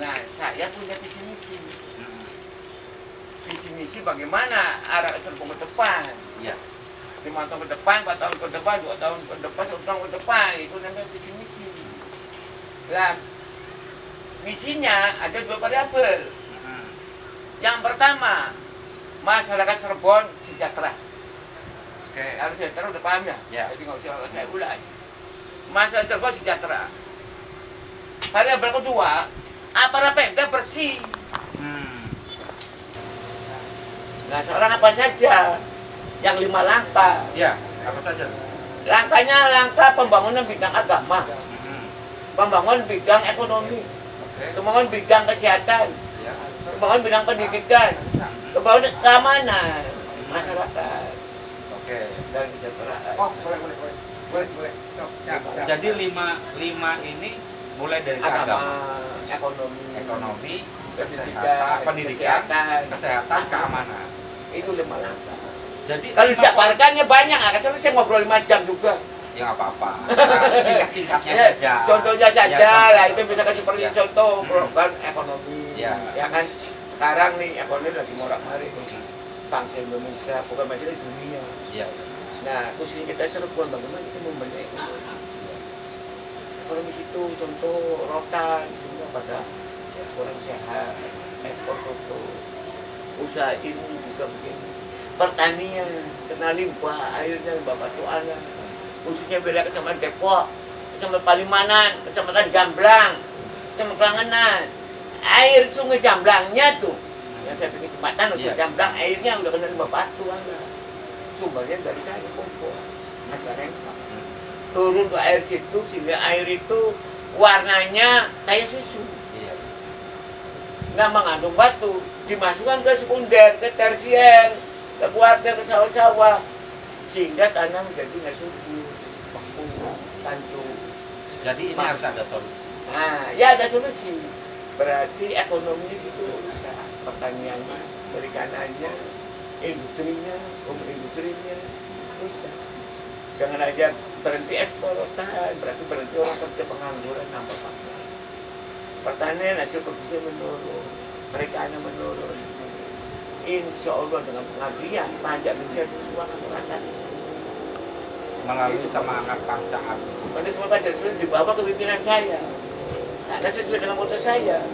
Nah, saya punya visi misi. Visi misi bagaimana arah Cirebon ke depan. Ya. 5 tahun ke depan, 4 tahun ke depan, 2 tahun ke depan, 1 tahun ke depan. Itu namanya visi misi. Nah, misinya ada 2 variabel. Yang pertama, masyarakat Cirebon sejahtera. Oke. Harus sejahtera udah paham ya? Ya. Jadi nggak usah saya ulas. Masyarakat Cirebon sejahtera. Variabel kedua, aparat Pemda bersih. Nah, sekarang apa saja yang 5 langkah? Ya, apa saja? Langkahnya langkah pembangunan bidang agama, pembangunan bidang ekonomi, pembangunan bidang kesehatan, Ya. pembangunan bidang pendidikan, pembangunan keamanan masyarakat Oke. dan kesejahteraan. Oh, boleh. Jadi lima ini mulai dari Agama, agama, ekonomi, pendidikan, kesehatan, keamanan. itu 5 langkah. Jadi Kalau dijabarkannya banyak, akan saya ngobrol 5 jam juga. ya nggak apa-apa. Singkat-singkatnya Ya, saja. contohnya saja Ya, lah, itu bisa kasih seperti Ya. contoh program ekonomi. Ya. Ya kan, sekarang nih ekonomi lagi morak-marik. Bangsa Indonesia, bukan masalah dunia. Iya. Nah, khususnya kita Cirebon, bagaimana kita membenahi ekonomi itu, contoh rotan, semua pada kurang sehat, ekspor foto, usaha ini juga begini. Pertanian, kena limbah, airnya limbah batu alam, khususnya wilayah Kecamatan Depok, Kecamatan Palimanan, Kecamatan Jamblang, Kecamatan Kelangenan. Air sungai Jamblangnya tuh, yang saya bikin jembatan untuk Jamblang, airnya udah kena limbah batu alam. Sumbernya dari saya Kompor, Majalengka. Turun ke air situ sehingga air itu warnanya kayak susu. Iya. Nggak mengandung batu, dimasukkan ke sekunder, ke tersier, ke kuarter, ke sawah-sawah, sehingga tanah menjadi nggak subur, beku, tanjung. Jadi ini harus ada solusi. Nah, ya ada solusi. Berarti ekonomi situ usaha pertaniannya, perikanannya, industrinya, industrinya, bisa. Jangan aja berhenti ekspor rotan, berarti berhenti orang kerja pengangguran nambah panggilan. pertanian hasil produksi menurun, mereka menurun. Insya Allah dengan pengabdian pajak menjadi semua akan merasakan Melalui semangat panca api. karena semua pajak itu dibawa ke pimpinan saya. Karena sesuai dengan moto saya,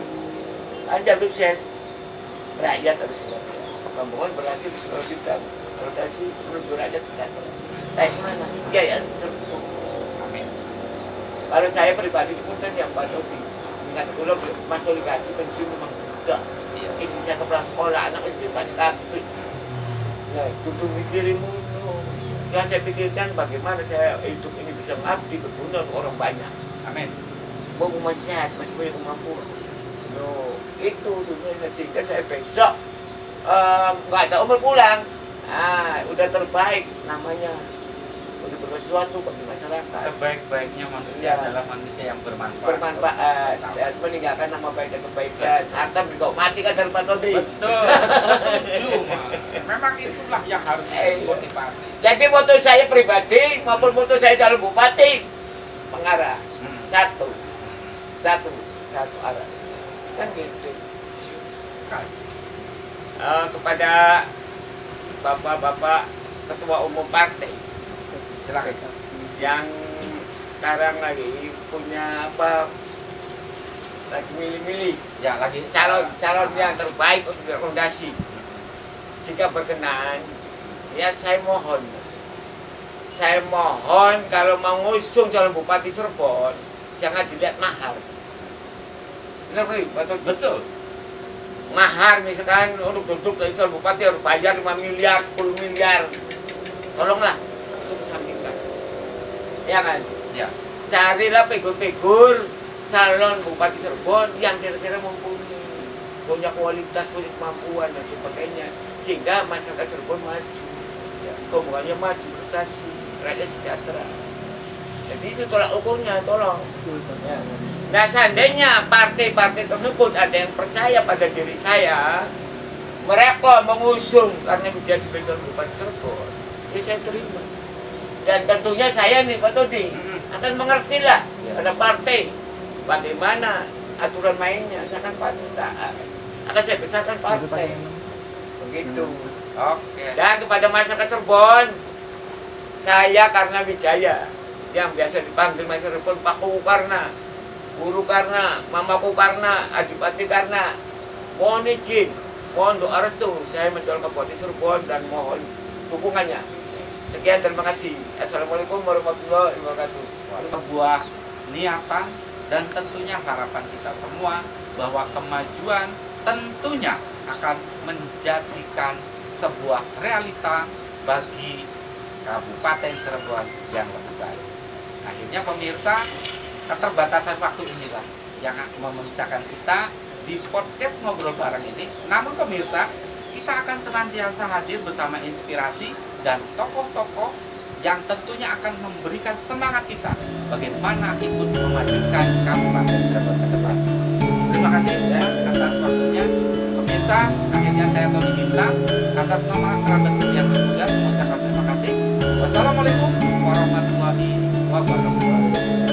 pajak sukses, rakyat harus sejahtera. Perkampungan berhasil kalau kita rotasi menuju rakyat sejahtera. Saya mana? Ya ya, terus. Amin. Kalau saya pribadi sebutan yang Pak Tobi, ingat dulu masuk gaji pensiun memang sudah. Iya. Istri saya kepala sekolah, anak istri pas kakek. Ya, tutup mikirin mulu. Yang saya pikirkan bagaimana saya hidup ini bisa mengabdi berguna untuk orang banyak. Amin. Mau rumah sehat, masih punya kemampuan. No, itu tujuannya sehingga saya besok nggak ada umur pulang. Udah terbaik namanya. Udah bersesuatu bagi masyarakat. Sebaik-baiknya manusia Iya. adalah manusia yang bermanfaat. Bermanfaat dan meninggalkan nama baik dan kebaikan. Harta juga mati kan dari Pak Todi. Betul. Setuju, Mas. Memang itulah yang harus dimotivasi. Jadi moto saya pribadi maupun moto saya calon bupati pengarah satu arah kan gitu. Kepada bapak-bapak ketua umum partai Silakan. yang sekarang lagi punya apa lagi milih-milih Ya, lagi calon yang terbaik untuk rekomendasi. Jika berkenan, ya saya mohon kalau mau ngusung calon bupati Cirebon jangan dilihat mahar. Benar betul. betul. Mahar misalkan untuk duduk dari calon bupati harus bayar 5 miliar, 10 miliar. Tolonglah itu kesampingkan. Ya kan? Ya. Carilah figur-figur calon bupati Cirebon yang kira-kira mumpuni, punya kualitas, punya kemampuan dan sebagainya, sehingga masyarakat Cirebon maju, kemudiannya maju, prestasi, rakyat sejahtera. Jadi itu tolak ukurnya, tolong. Ya. Nah seandainya partai-partai tersebut ada yang percaya pada diri saya, mereka mengusung karena menjadi calon bupati Cirebon, ya saya terima. Dan tentunya saya nih Pak Todi akan mengerti lah pada partai bagaimana aturan mainnya. Saya kan partai taat, akan saya besarkan partai begitu. Oke. Dan kepada masyarakat Cirebon, saya Karna Wijaya yang biasa dipanggil masyarakat Cirebon Pak Karna, Guru Karna, Mamaku Karna, Adipati Karna, mohon izin, mohon doa restu saya menjual Kabupaten Cirebon dan mohon dukungannya. Sekian, terima kasih. Assalamualaikum warahmatullahi wabarakatuh. Sebuah niatan dan tentunya harapan kita semua bahwa kemajuan tentunya akan menjadikan sebuah realita bagi Kabupaten Cirebon yang lebih baik. Akhirnya pemirsa, keterbatasan waktu inilah yang memisahkan kita di podcast Ngobrol Bareng ini. Namun pemirsa, kita akan senantiasa hadir bersama inspirasi dan tokoh-tokoh yang tentunya akan memberikan semangat kita bagaimana ikut memajukan Kabupaten Cirebon ke depan. Terima kasih ya atas waktunya. Pemirsa, akhirnya saya Tony Bintang atas nama kerabat kerja yang bertugas mengucapkan terima kasih. Wassalamualaikum warahmatullahi wabarakatuh.